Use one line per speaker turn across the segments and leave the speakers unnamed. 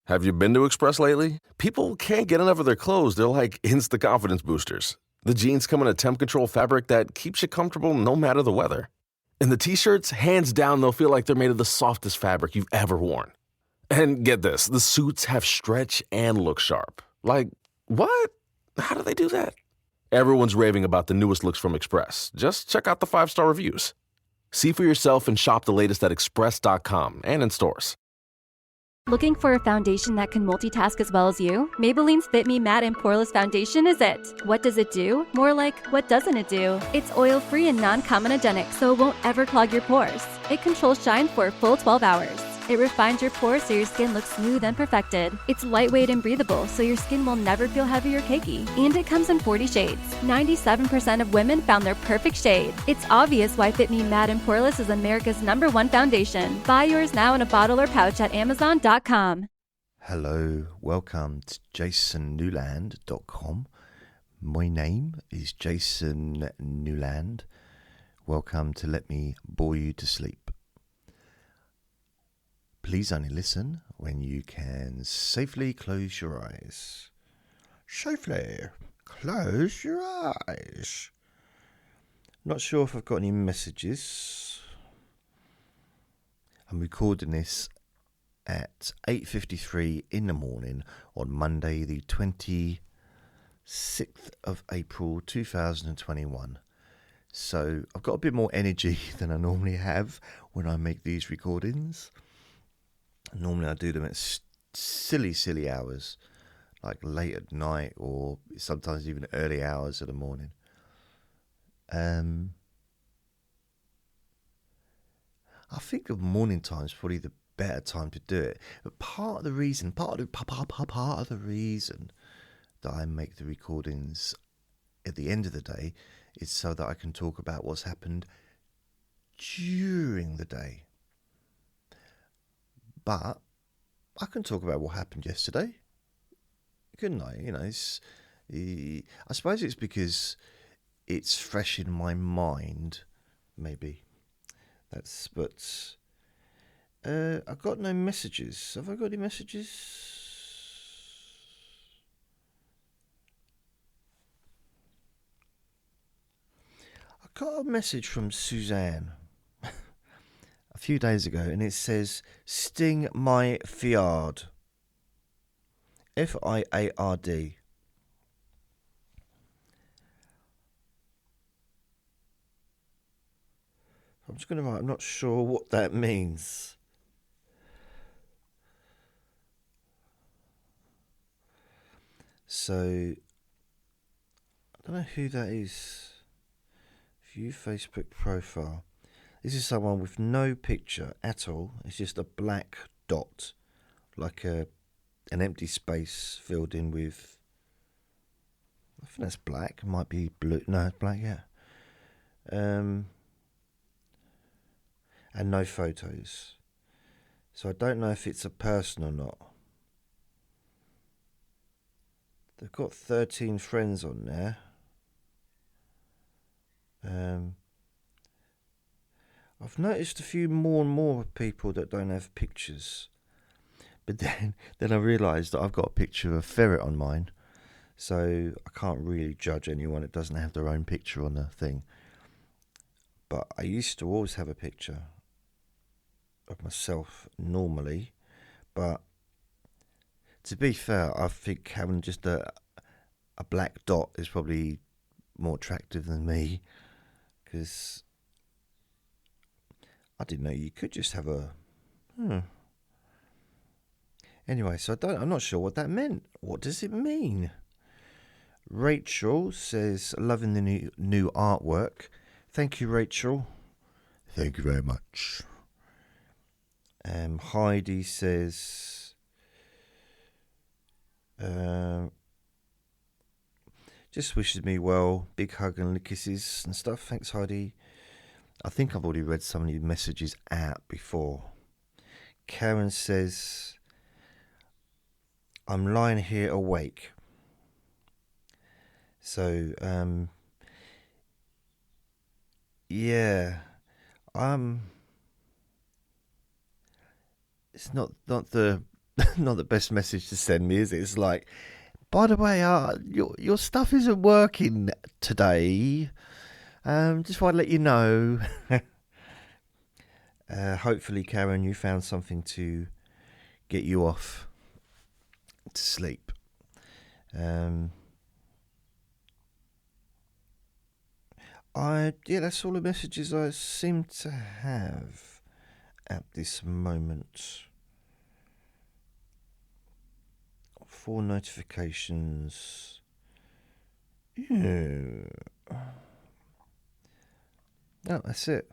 Have you been to Express lately? People can't get enough of their clothes. They're like instant confidence boosters. The jeans come in a temp control fabric that keeps you comfortable no matter the weather. And the t-shirts, hands down, they'll feel like they're made of the softest fabric you've ever worn. And get this, the suits have stretch and look sharp. Like, what? How do they do that? Everyone's raving about the newest looks from Express. Just check out the 5-star reviews. See for yourself and shop the latest at express.com and in stores.
Looking for a foundation that can multitask as well as you? Maybelline's Fit Me Matte and Poreless Foundation is it. What does it do? More like, what doesn't it do? It's oil-free and non-comedogenic, so it won't ever clog your pores. It controls shine for a full 12 hours. It refines your pores so your skin looks smooth and perfected. It's lightweight and breathable, so your skin will never feel heavy or cakey. And it comes in 40 shades. 97% of women found their perfect shade. It's obvious why Fit Me Matte and Poreless is America's #1 foundation. Buy yours now in a bottle or pouch at Amazon.com.
Hello, welcome to jasonnewland.com. My name is Jason Newland. Welcome to Let Me Bore You to Sleep. Please only listen when you can safely close your eyes. Safely close your eyes. Not sure if I've got any messages. I'm recording this at 8:53 in the morning on Monday, the 26th of April 2021. So I've got a bit more energy than I normally have when I make these recordings. Normally I do them at silly hours, like late at night or sometimes even early hours of the morning. I think the morning time is probably the better time to do it. But part of the reason that I make the recordings at the end of the day is so that I can talk about what's happened during the day. But I can talk about what happened yesterday, couldn't I? You know, I suppose it's because it's fresh in my mind, maybe. But I've got no messages. Have I got any messages? I got a message from Suzanne a few days ago, and it says, "Sting my fiard." Fiard. I'm just going to write, I'm not sure what that means. So, I don't know who that is. View Facebook profile. This is someone with no picture at all. It's just a black dot, like an empty space filled in with, I think that's black. It might be blue. No, it's black, yeah. And no photos. So I don't know if it's a person or not. They've got 13 friends on there. I've noticed a few more and more people that don't have pictures. But then I realised that I've got a picture of a ferret on mine. So I can't really judge anyone that doesn't have their own picture on the thing. But I used to always have a picture of myself normally. But to be fair, I think having just a black dot is probably more attractive than me. Because I didn't know you could just have a... Anyway, so I'm not sure what that meant. What does it mean? Rachel says, loving the new artwork. Thank you, Rachel. Thank you very much. Heidi says, just wishes me well. Big hug and kisses and stuff. Thanks, Heidi. I think I've already read some of your messages out before. Karen says, I'm lying here awake. So, yeah, it's not the not the best message to send me, is it? It's like, by the way, your stuff isn't working today. Just want to let you know. Hopefully, Karen, you found something to get you off to sleep. That's all the messages I seem to have at this moment. 4 notifications. Yeah. No, that's it.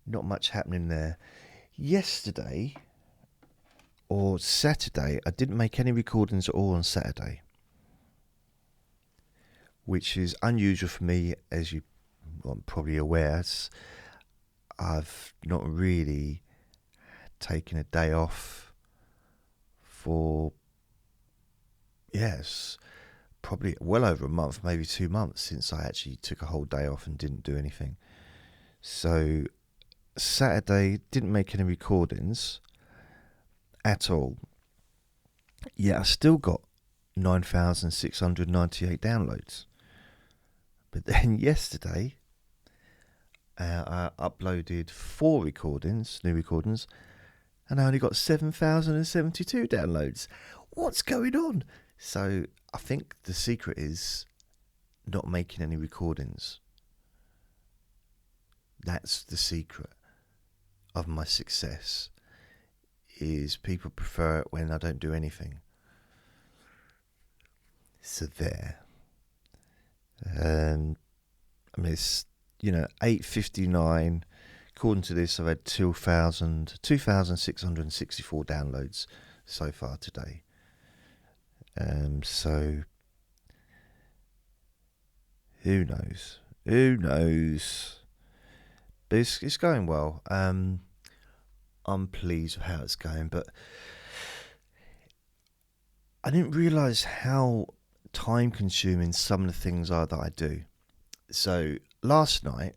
Not much happening there. Yesterday or Saturday, I didn't make any recordings at all on Saturday, which is unusual for me, as you are probably aware. I've not really taken a day off for, probably well over a month, maybe 2 months since I actually took a whole day off and didn't do anything. So Saturday, didn't make any recordings at all. Yeah, I still got 9,698 downloads. But then yesterday, I uploaded 4 new recordings, and I only got 7,072 downloads. What's going on? So I think the secret is not making any recordings. That's the secret of my success, is people prefer it when I don't do anything. So there. It's 8:59. According to this, I've had 2,664 downloads so far today. So who knows? But it's going well. I'm pleased with how it's going, but I didn't realise how time-consuming some of the things are that I do. So last night,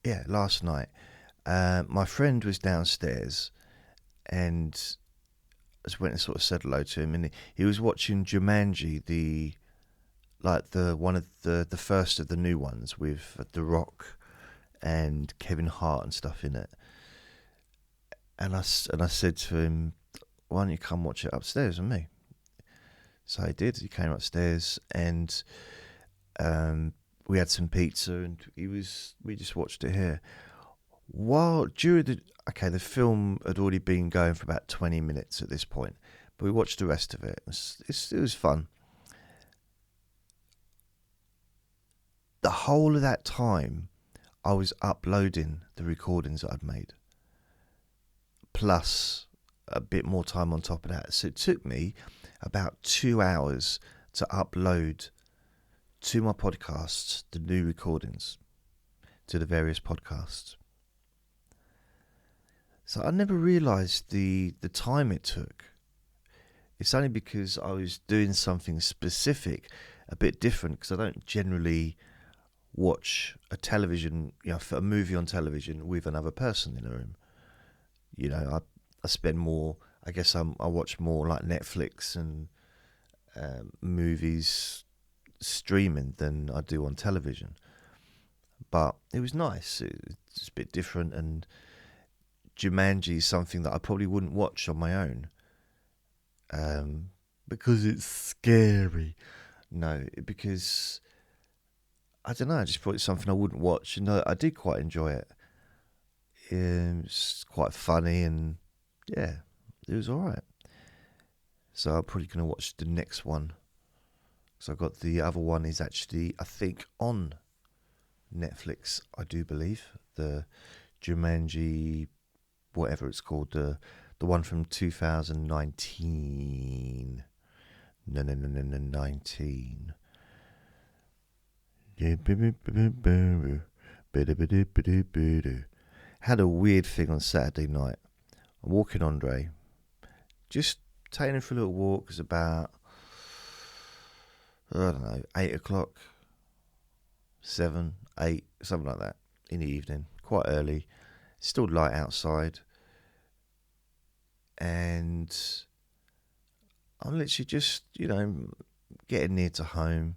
my friend was downstairs, and I just went and sort of said hello to him, and he was watching Jumanji, the first of the new ones with The Rock and Kevin Hart and stuff in it. And I said to him, why don't you come watch it upstairs with me? So he did. He came upstairs, and we had some pizza, and we just watched it here. The film had already been going for about 20 minutes at this point, but we watched the rest of it. It was fun. The whole of that time, I was uploading the recordings that I'd made, plus a bit more time on top of that. So it took me about 2 hours to upload to my podcasts the new recordings to the various podcasts. So I never realised the time it took. It's only because I was doing something specific, a bit different, because I don't generally watch a movie on television with another person in the room. I spend more, I guess I watch more like Netflix and movies streaming than I do on television. But it was nice. It's a bit different, and Jumanji is something that I probably wouldn't watch on my own because it's scary. No, because I don't know, I just thought it's something I wouldn't watch, and I did quite enjoy it. It's quite funny, and yeah, it was alright. So I'm probably going to watch the next one. So I've got the other one is actually, I think, on Netflix, I do believe. The Jumanji, whatever it's called, the one from 2019. No, 19. Had a weird thing on Saturday night. I'm walking Andre, just taking him for a little walk. It's about, 8 o'clock, 7, 8, something like that in the evening, quite early. Still light outside. And I'm literally just, getting near to home.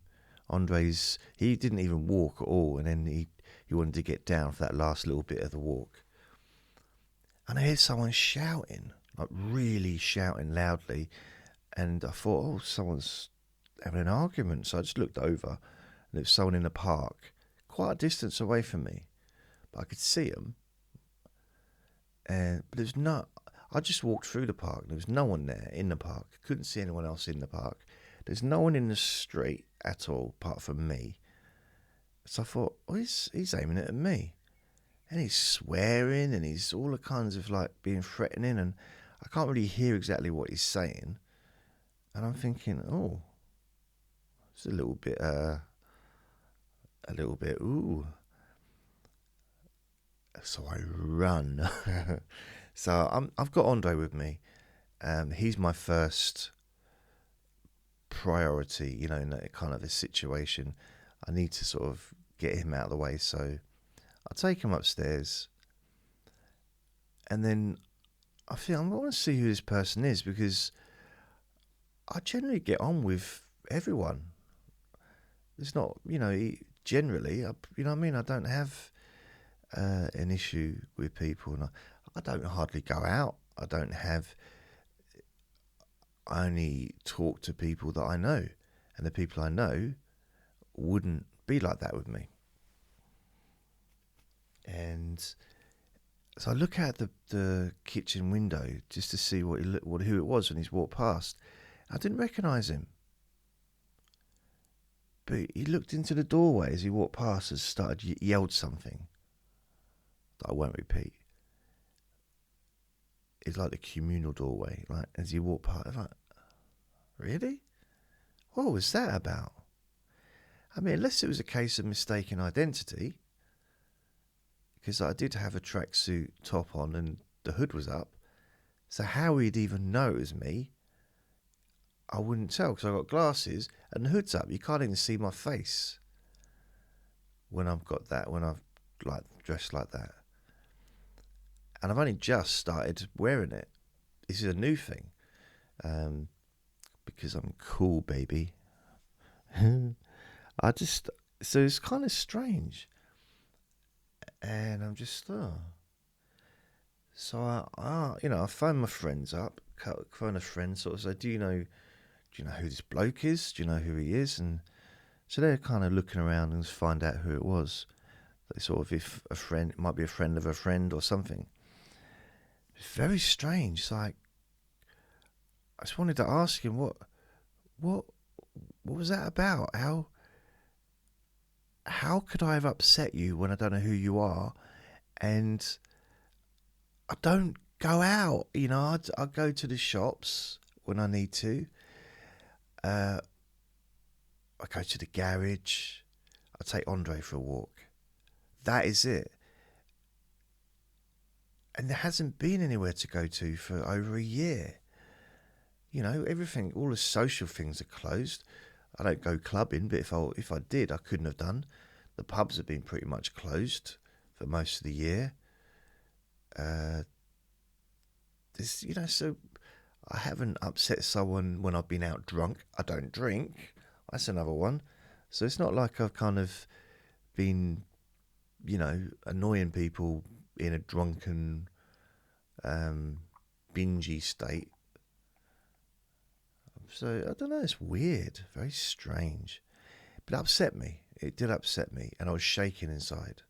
He didn't even walk at all, and then he wanted to get down for that last little bit of the walk. And I heard someone shouting, like really shouting loudly, and I thought, oh, someone's having an argument. So I just looked over, and there was someone in the park, quite a distance away from me, but I could see them. But there's I just walked through the park. There was no one there in the park. Couldn't see anyone else in the park. There's no one in the street at all, apart from me. So I thought, oh, he's aiming it at me. And he's swearing, and he's all the kinds of like being threatening, and I can't really hear exactly what he's saying. And I'm thinking, oh, it's a little bit, ooh. So I run. So I've got Andre with me. He's my first priority, in that kind of a situation. I need to sort of get him out of the way. So I take him upstairs, and then I want to see who this person is, because I generally get on with everyone. It's not, generally, I don't have an issue with people, and I don't hardly go out. I only talk to people that I know, and the people I know wouldn't be like that with me. And so I look out the kitchen window just to see who it was when he's walked past. I didn't recognise him, but he looked into the doorway as he walked past and yelled something that I won't repeat. It's like the communal doorway, like as he walked past. I'm like, really? What was that about? I mean, unless it was a case of mistaken identity, because I did have a tracksuit top on and the hood was up, so how he'd even know it was me, I wouldn't tell, because I've got glasses and the hood's up. You can't even see my face when I've like dressed like that. And I've only just started wearing it. This is a new thing, because I'm cool, baby. So it's kind of strange. And I'm just, So I phone my friends up, phone a friend, sort of say, do you know who this bloke is? Do you know who he is? And so they're kind of looking around and find out who it was. They sort of, if a friend, it might be a friend of a friend or something. It's very strange. It's like, I just wanted to ask him, what was that about? How could I have upset you when I don't know who you are? And I don't go out, I go to the shops when I need to. I go to the garage. I take Andre for a walk. That is it. And there hasn't been anywhere to go to for over a year. Everything, all the social things are closed. I don't go clubbing, but if I did, I couldn't have done. The pubs have been pretty much closed for most of the year. So I haven't upset someone when I've been out drunk. I don't drink. That's another one. So it's not like I've kind of been, annoying people in a drunken, bingy state. So I don't know. It's weird, very strange, but it upset me. It did upset me, and I was shaking inside.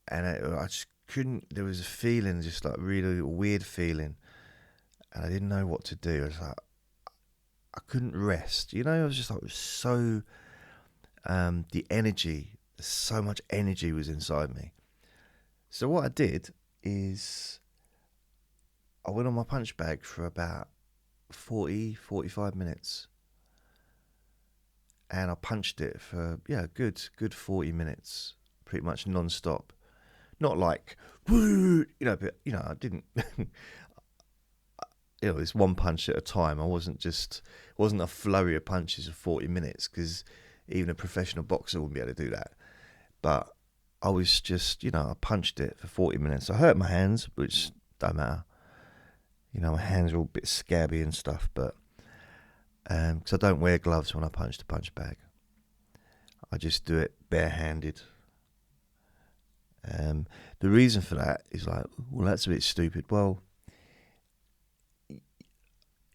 And I just couldn't. There was a feeling, just like really weird feeling, and I didn't know what to do. I was like, I couldn't rest. I was just like, it was so. The energy, so much energy was inside me. So what I did is, I went on my punch bag for about 45 minutes. And I punched it for, good 40 minutes, pretty much non-stop. Not like, woo, but, I didn't, it's one punch at a time. It wasn't a flurry of punches for 40 minutes, because even a professional boxer wouldn't be able to do that. But I was just, I punched it for 40 minutes. I hurt my hands, which don't matter. You know, my hands are all a bit scabby and stuff, but because I don't wear gloves when I punch the punch bag. I just do it barehanded. The reason for that is like, well, that's a bit stupid. Well,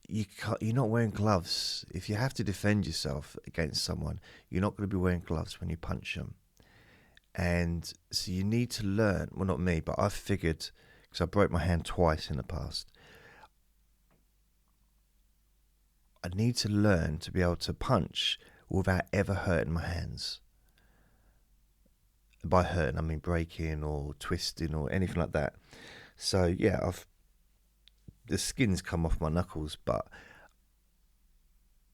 you're not wearing gloves. If you have to defend yourself against someone, you're not going to be wearing gloves when you punch them. And so you need to learn, well, not me, but I've figured, because I broke my hand twice in the past, I need to learn to be able to punch without ever hurting my hands. By hurting, I mean breaking or twisting or anything like that. So yeah, the skin's come off my knuckles, but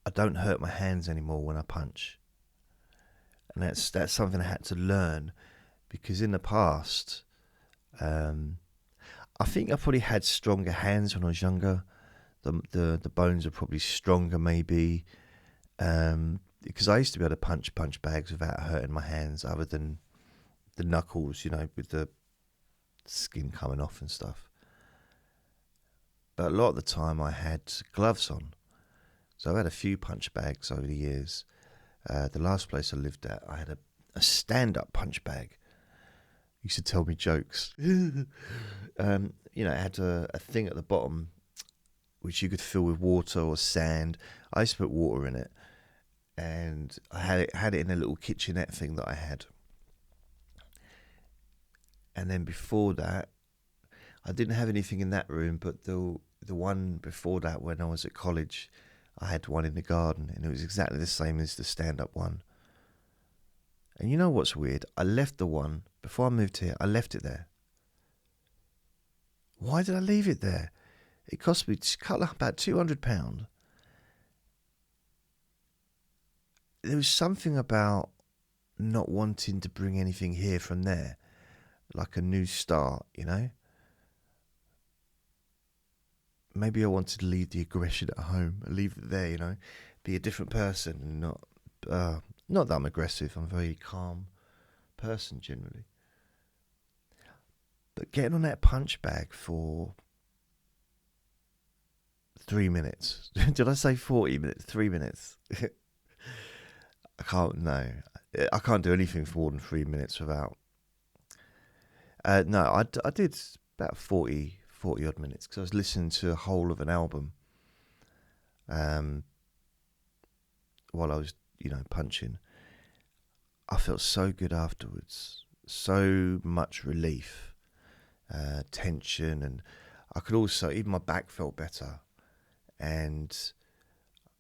I don't hurt my hands anymore when I punch. And that's something I had to learn, because in the past, I think I probably had stronger hands when I was younger. The bones are probably stronger maybe, because I used to be able to punch bags without hurting my hands, other than the knuckles, you know, with the skin coming off and stuff. But a lot of the time I had gloves on. So I've had a few punch bags over the years. The last place I lived at, I had a stand-up punch bag. Used to tell me jokes. You know, it had a thing at the bottom which you could fill with water or sand. I used to put water in it, and I had it in a little kitchenette thing that I had. And then before that, I didn't have anything in that room, but the one before that, when I was at college, I had one in the garden, and it was exactly the same as the stand-up one. And you know what's weird? I left the one, before I moved here, I left it there. Why did I leave it there? It cost me about £200. There was something about not wanting to bring anything here from there, like a new start, you know? Maybe I wanted to leave the aggression at home, leave it there, you know, be a different person, and not that I'm aggressive. I'm a very calm person generally. But getting on that punch bag for 3 minutes. Did I say 40 minutes? 3 minutes. I can't do anything for more than 3 minutes without. No, I did about 40 odd minutes, because I was listening to a whole of an album while I was, you know, punching. I felt so good afterwards, so much relief, tension, and I could also, even my back felt better, and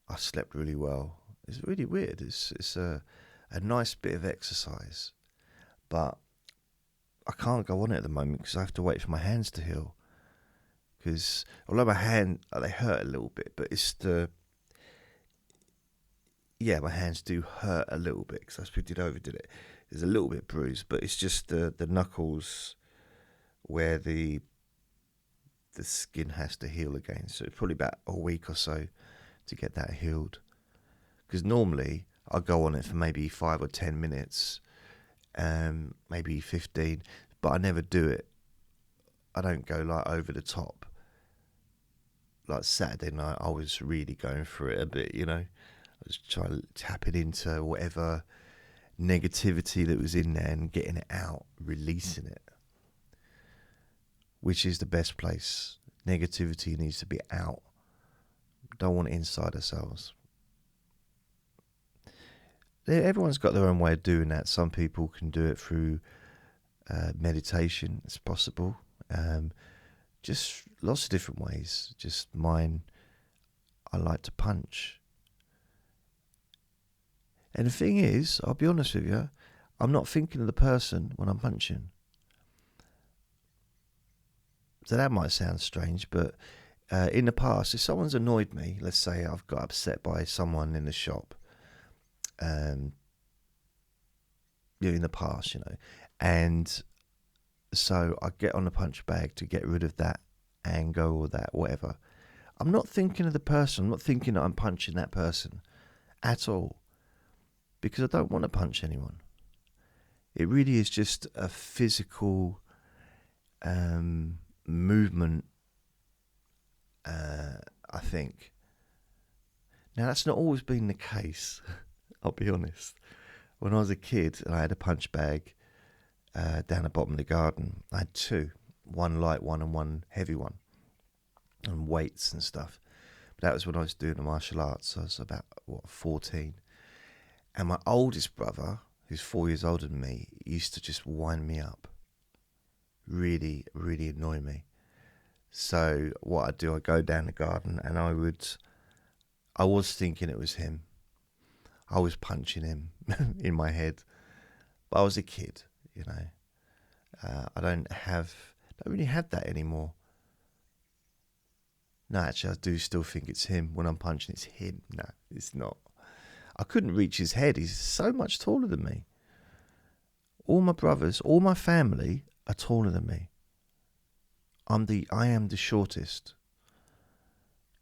I slept really well. It's really weird. It's a nice bit of exercise, but I can't go on it at the moment because I have to wait for my hands to heal. Because although my hand, they hurt a little bit, but it's my hands do hurt a little bit because I suppose I overdid it. There's a little bit bruised, but it's just the knuckles where the skin has to heal again. So it's probably about a week or so to get that healed. Because normally I'll go on it for maybe 5 or 10 minutes, maybe 15, but I never do it. I don't go like over the top. Like Saturday night, I was really going for it a bit, you know. I was trying to tap it into whatever negativity that was in there and getting it out, releasing it, which is the best place. Negativity needs to be out. Don't want it inside ourselves. Everyone's got their own way of doing that. Some people can do it through meditation. It's possible. Just lots of different ways. Just mine, I like to punch. And the thing is, I'll be honest with you, I'm not thinking of the person when I'm punching. So that might sound strange, but in the past, if someone's annoyed me, let's say I've got upset by someone in the shop, in the past, you know, and so I get on the punch bag to get rid of that anger or that whatever. I'm not thinking of the person. I'm not thinking that I'm punching that person at all, because I don't want to punch anyone. It really is just a physical movement, I think. Now, that's not always been the case, I'll be honest. When I was a kid and I had a punch bag down the bottom of the garden, I had two, one light one and one heavy one, and weights and stuff. But that was when I was doing the martial arts. I was about, 14. And my oldest brother, who's 4 years older than me, used to just wind me up. Really, really annoy me. So what I'd do, I'd go down the garden and I was thinking it was him. I was punching him in my head. But I was a kid, you know. I don't really have that anymore. No, actually, I do still think it's him. When I'm punching, it's him. No, it's not. I couldn't reach his head. He's so much taller than me. All my brothers, all my family are taller than me. I am the shortest.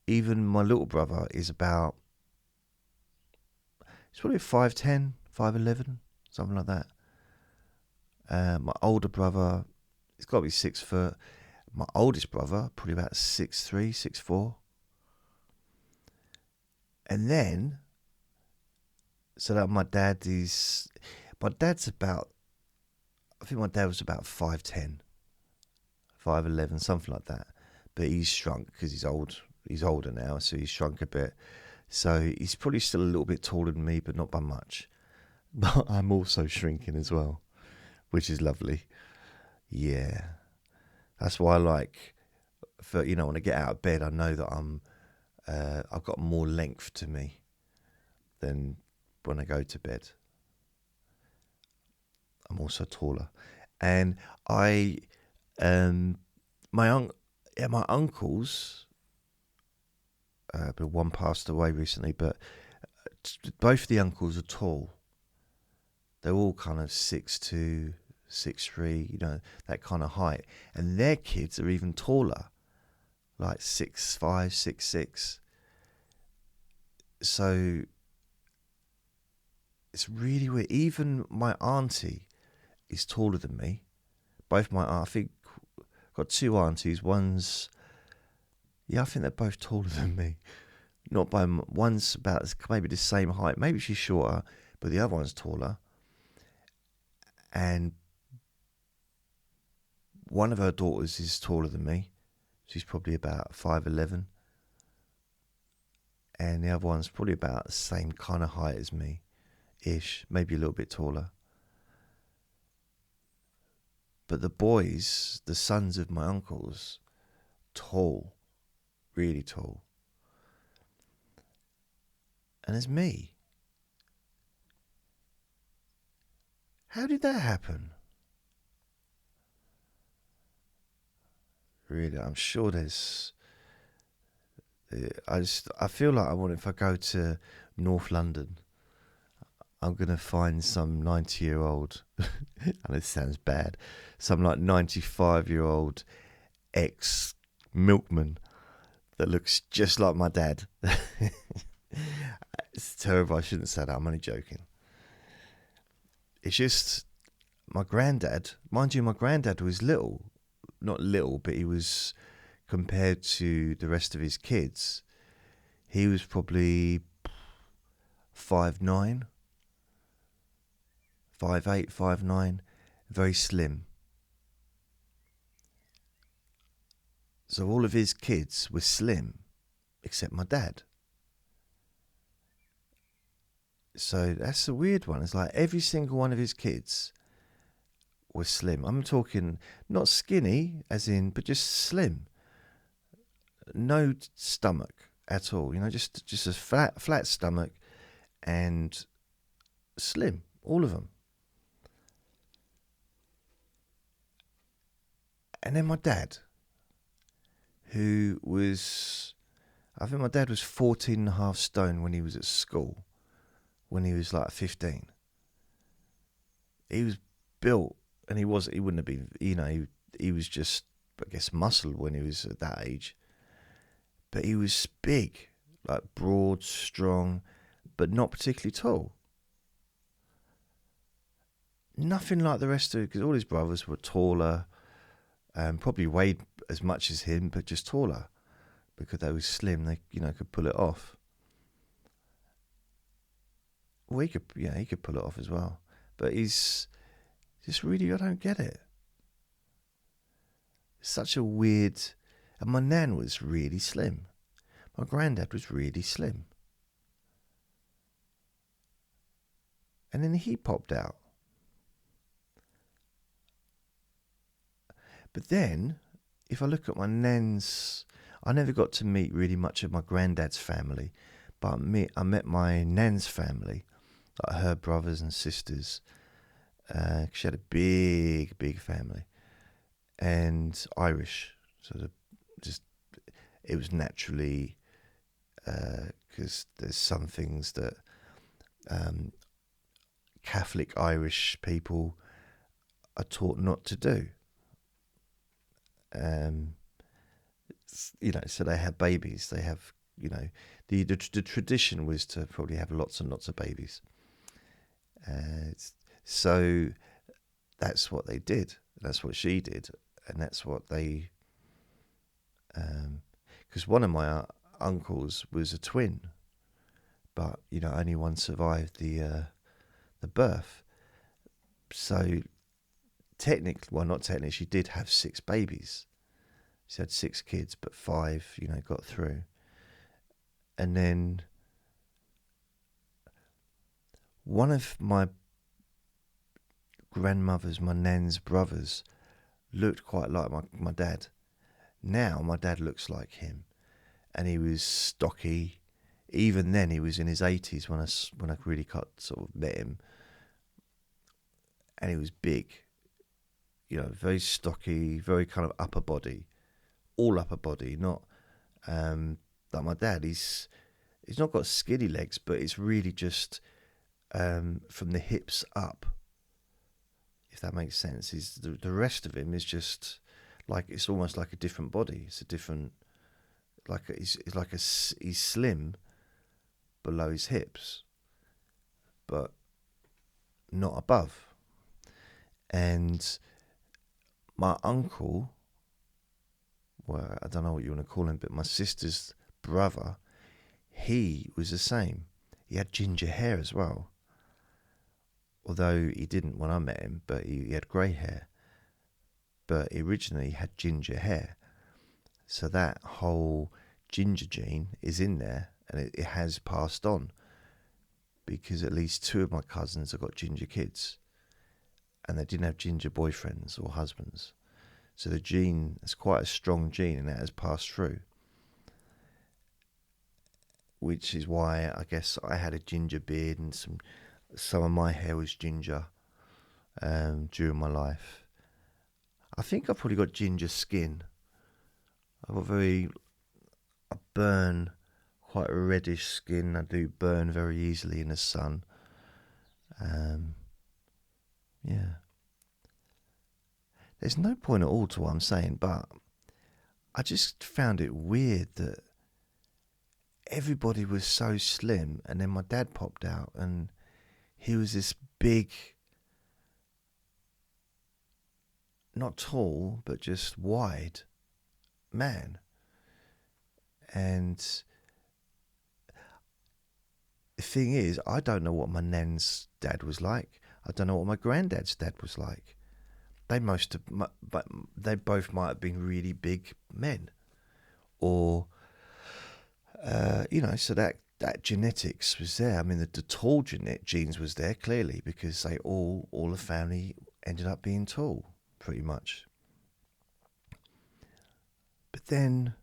Even my little brother is about, he's probably 5'10", 5'11", something like that. My older brother, he's got to be 6 foot. My oldest brother, probably about 6'3", 6'4". And then, so that my dad's about, I think my dad was about 5'10", 5'11", something like that. But he's shrunk because he's old. He's older now, so he's shrunk a bit. So he's probably still a little bit taller than me, but not by much. But I'm also shrinking as well, which is lovely. Yeah. That's why I like, when I get out of bed, I know that I've got more length to me than when I go to bed. I'm also taller. And my uncles, but one passed away recently, but both the uncles are tall. They're all kind of 6'2", 6'3", that kind of height. And their kids are even taller, like 6'5", 6'6". So it's really weird. Even my auntie is taller than me. Both I think I've got two aunties. I think they're both taller than me. Not by, one's about maybe the same height. Maybe she's shorter, but the other one's taller. And one of her daughters is taller than me. She's probably about 5'11". And the other one's probably about the same kind of height as me-ish, maybe a little bit taller. But the boys, the sons of my uncles, tall, really tall. And there's me. How did that happen? Really, I'm sure there's... I feel like if I go to North London, I'm going to find some 90-year-old, and it sounds bad, some like 95-year-old ex-milkman that looks just like my dad. It's terrible, I shouldn't say that, I'm only joking. It's just, my granddad, mind you, my granddad was little, not little, but he was, compared to the rest of his kids, he was probably 5'9", 5'8", 5'9", very slim. So all of his kids were slim, except my dad. So that's a weird one. It's like every single one of his kids was slim. I'm talking not skinny, as in, but just slim. No stomach at all. Just a flat stomach and slim. All of them. And then my dad, who was, I think my dad was 14.5 stone when he was at school, when he was like 15. He was built, and he wouldn't have been, he was just, I guess, muscle when he was at that age. But he was big, like broad, strong, but not particularly tall. Nothing like the rest of it, because all his brothers were taller, probably weighed as much as him, but just taller, because they were slim. They, could pull it off. Well, he could pull it off as well. But he's just really, I don't get it. It's such a weird. And my nan was really slim. My granddad was really slim. And then he popped out. But then, if I look at my nan's, I never got to meet really much of my granddad's family, but I met my nan's family, like her brothers and sisters. She had a big, big family, and Irish. So it was naturally, because there's some things that Catholic Irish people are taught not to do. So they have babies. They have, the tradition was to probably have lots and lots of babies. So that's what they did. That's what she did, and that's what they. Because one of my uncles was a twin, but only one survived the birth. So not technically, she did have 6 babies. She had 6 kids, but 5, got through. And then one of my grandmother's, my nan's brothers, looked quite like my dad. Now my dad looks like him, and he was stocky. Even then, he was in his 80s when I really sort of met him, and he was big. Very stocky, very kind of upper body, all upper body. Not like my dad. He's not got skinny legs, but it's really just from the hips up. If that makes sense, the rest of him is just like, it's almost like a different body. It's a different, he's slim below his hips, but not above. And my uncle, well, I don't know what you want to call him, but my sister's brother, he was the same. He had ginger hair as well. Although he didn't when I met him, but he had grey hair. But he originally had ginger hair. So that whole ginger gene is in there, and it has passed on. Because at least 2 of my cousins have got ginger kids. And they didn't have ginger boyfriends or husbands. So the gene is quite a strong gene, and that has passed through. Which is why I guess I had a ginger beard, and some of my hair was ginger during my life. I think I've probably got ginger skin. I burn quite a reddish skin. I do burn very easily in the sun. Yeah. There's no point at all to what I'm saying, but I just found it weird that everybody was so slim, and then my dad popped out, and he was this big, not tall, but just wide man. And the thing is, I don't know what my nan's dad was like. I don't know what my granddad's dad was like. They both might have been really big men, or so that genetics was there. I mean, the tall genes was there clearly, because they all the family ended up being tall, pretty much. But then,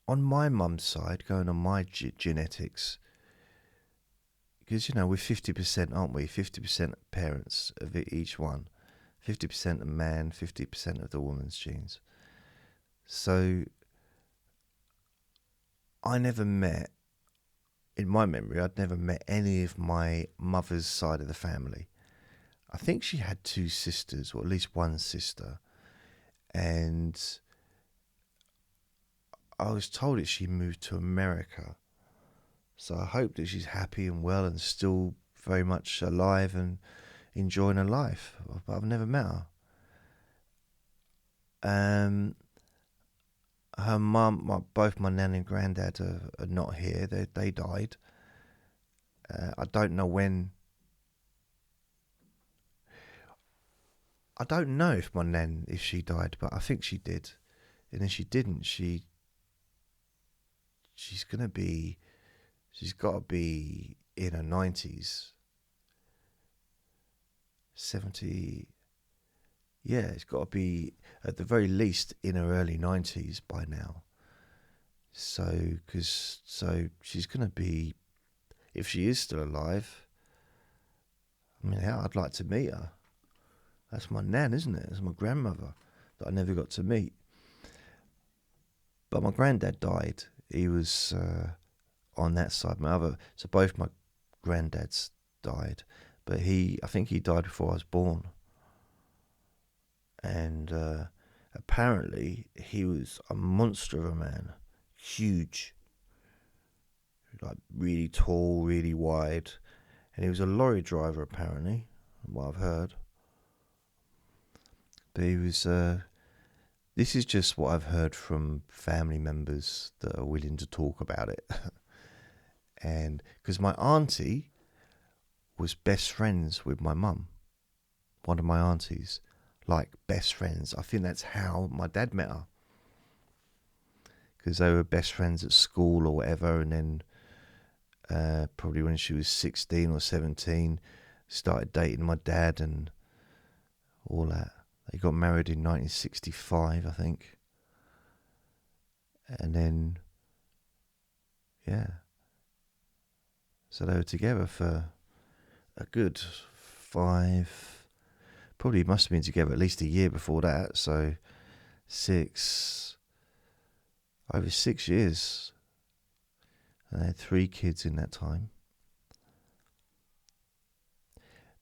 on my mum's side, going on my genetics, because we're 50%, aren't we? 50% parents of each one. 50% of man, 50% of the woman's genes. So I never met, in my memory, I'd never met any of my mother's side of the family. I think she had 2 sisters, or at least one sister. And I was told that she moved to America. So I hope that she's happy and well and still very much alive and enjoying her life. But I've never met her. her mum, both my nan and granddad are not here. They died. I don't know when. I don't know if she died, but I think she did. And if she didn't, she's got to be in her 90s. 70. Yeah, it's got to be at the very least in her early 90s by now. So she's going to be, if she is still alive, I mean, I'd like to meet her. That's my nan, isn't it? That's my grandmother that I never got to meet. But my granddad died. He was on that side. So both my granddads died. But I think he died before I was born. And apparently he was a monster of a man. Huge. Like really tall, really wide. And he was a lorry driver apparently, from what I've heard. But he was, this is just what I've heard from family members that are willing to talk about it. And because my auntie was best friends with my mum, one of my aunties, like best friends. I think that's how my dad met her. Because they were best friends at school or whatever, and then probably when she was 16 or 17, started dating my dad and all that. They got married in 1965, I think. And then, yeah. So they were together for a good 5, probably must have been together at least a year before that. So over 6 years. And they had 3 kids in that time.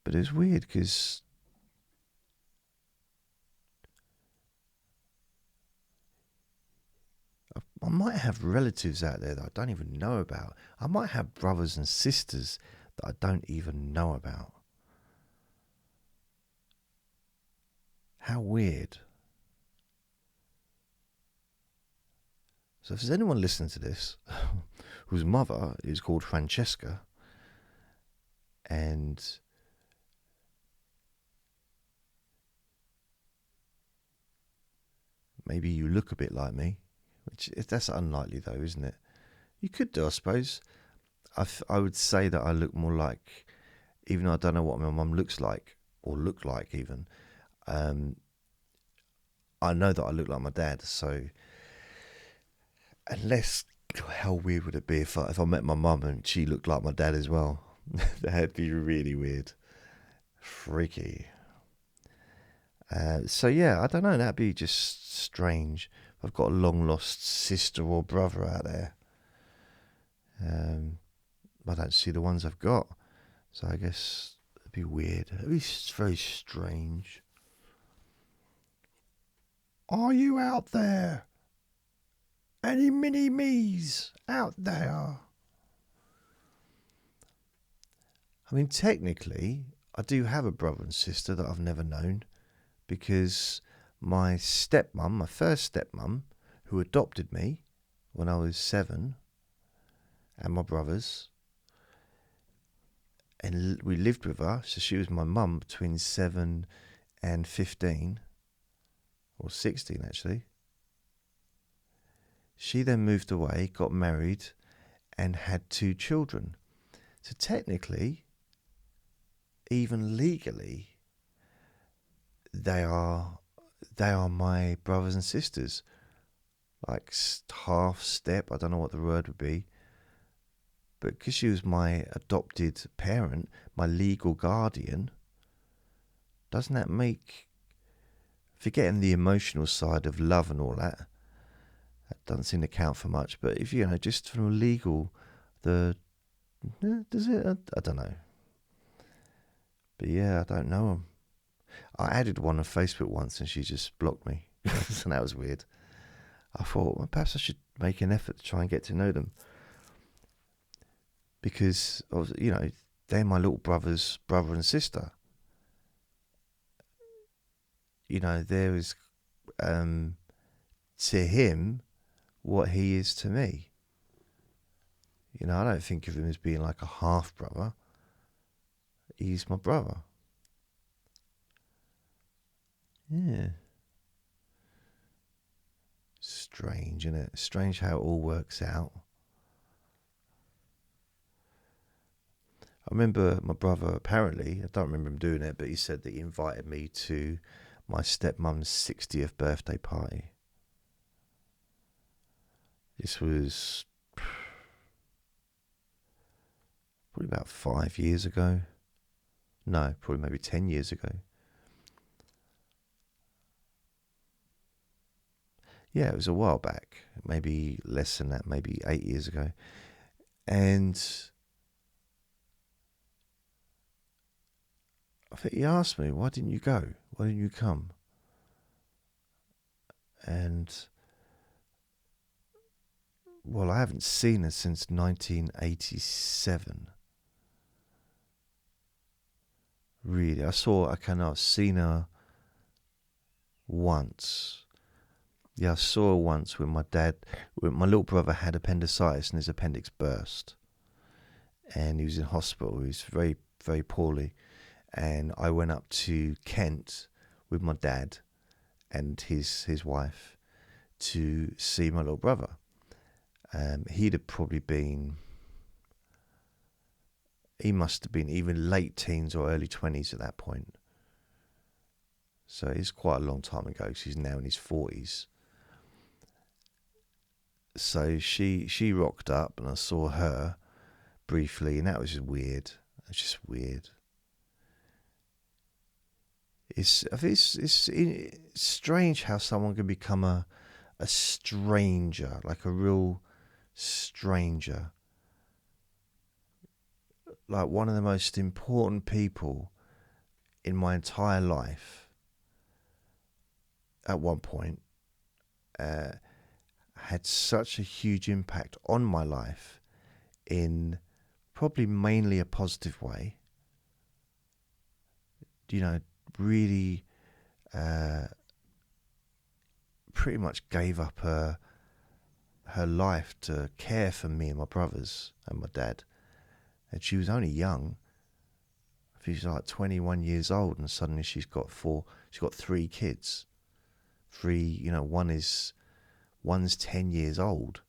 But it was weird because I might have relatives out there that I don't even know about. I might have brothers and sisters that I don't even know about. How weird. So if there's anyone listening to this whose mother is called Francesca, and maybe you look a bit like me, that's unlikely though, isn't it? You could do, I suppose. I would say that I look more like, even though I don't know what my mum looks like, or look like even, I know that I look like my dad, so unless, how weird would it be if I met my mum and she looked like my dad as well? That'd be really weird. Freaky. So yeah, I don't know, that'd be just strange. I've got a long lost sister or brother out there. I don't see the ones I've got. So I guess it'd be weird. It'd be very strange. Are you out there? Any mini-me's out there? I mean, technically, I do have a brother and sister that I've never known, because my stepmum, my first stepmum, who adopted me when I was 7, and my brothers, and we lived with her, so she was my mum between 7 and 15, or 16 actually. She then moved away, got married, and had 2 children. So technically, even legally, they are my brothers and sisters. Like half step, I don't know what the word would be. But because she was my adopted parent, my legal guardian, doesn't that make, forgetting the emotional side of love and all that, that doesn't seem to count for much. But if just from a legal, does it? I don't know. But yeah, I don't know them. I added one on Facebook once and she just blocked me. So that was weird. I thought, well, perhaps I should make an effort to try and get to know them. Because, they're my little brother's brother and sister. There was, to him, what he is to me. You know, I don't think of him as being like a half brother. He's my brother. Yeah. Strange, isn't it? Strange how it all works out. I remember my brother, apparently, I don't remember him doing it, but he said that he invited me to my stepmom's 60th birthday party. This was probably about 5 years ago. No, probably maybe 10 years ago. Yeah, it was a while back. Maybe less than that, maybe 8 years ago. And I think he asked me, why didn't you go? Why didn't you come? And, well, I haven't seen her since 1987. Really, I've seen her once. Yeah, I saw her once when my little brother had appendicitis and his appendix burst. And he was in hospital. He was very, very poorly. And I went up to Kent with my dad and his wife to see my little brother. He must have been even late teens or early 20s at that point. So it's quite a long time ago, because he's now in his 40s. So she rocked up and I saw her briefly, and that was just weird. It's just weird. It's strange how someone can become a stranger, like a real stranger. Like one of the most important people in my entire life at one point had such a huge impact on my life in probably mainly a positive way. You know, really pretty much gave up her life to care for me and my brothers and my dad. And she was only young. She's like 21 years old, and suddenly she's got 3 kids. 3, you know, one's 10 years old.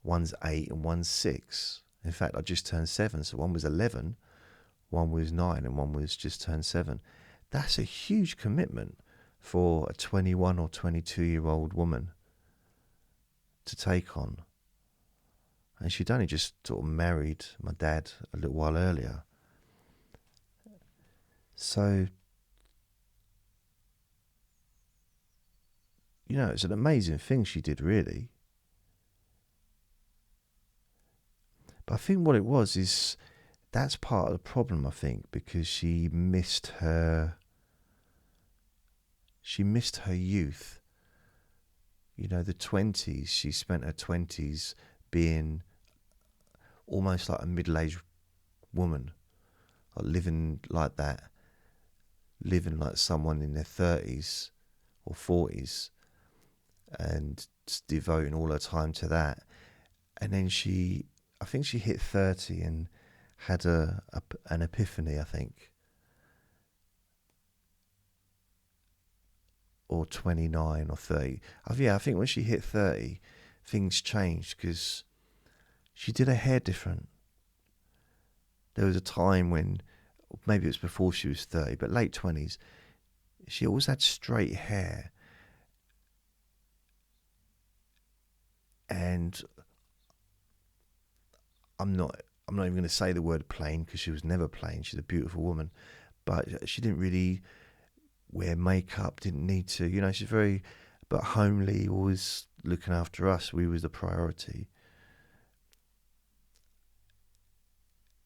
One's 8 and one's 6. In fact, I just turned 7, so one was 11, one was 9, and one was just turned 7. That's a huge commitment for a 21 or 22-year-old woman to take on. And she'd only just sort of married my dad a little while earlier. So, you know, it's an amazing thing she did, really. But I think what it was is, that's part of the problem, I think, because she missed her youth. You know, the 20s, she spent her 20s being almost like a middle-aged woman, like living like that, living like someone in their 30s or 40s, and devoting all her time to that. And then I think she hit 30 and had an epiphany, I think, or 29 or 30. I think when she hit 30, things changed, because she did her hair different. There was a time when, maybe it was before she was 30, but late 20s, she always had straight hair. And I'm not even going to say the word plain, because she was never plain. She's a beautiful woman, but she didn't really wear makeup, didn't need to. You know, she's very, but homely, always looking after us. We was the priority.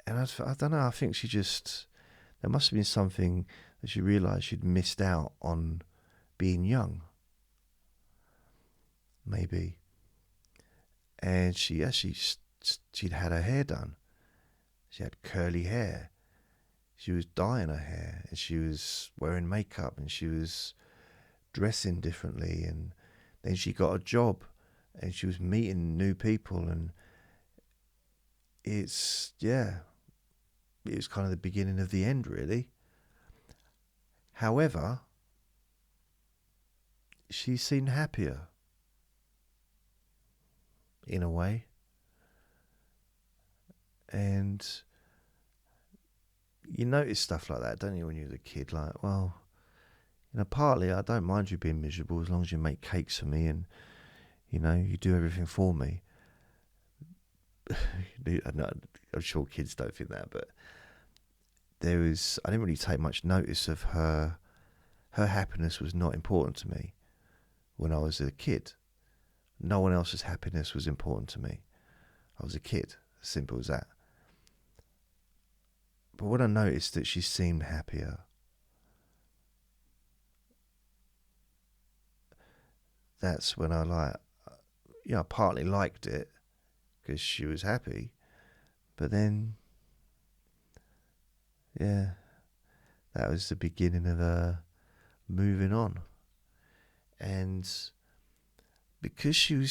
And I don't know, I think there must have been something that she realised she'd missed out on being young. Maybe. And she'd had her hair done. She had curly hair. She was dyeing her hair, and she was wearing makeup, and she was dressing differently. And then she got a job and she was meeting new people, and it was kind of the beginning of the end, really. However, she seemed happier in a way. And you notice stuff like that, don't you, when you're a kid? Like, well, partly I don't mind you being miserable as long as you make cakes for me and, you do everything for me. I'm sure kids don't think that, but I didn't really take much notice of her. Her happiness was not important to me when I was a kid. No one else's happiness was important to me. I was a kid, as simple as that. But when I noticed that she seemed happier, that's when I partly liked it because she was happy. But then, that was the beginning of her moving on. And because she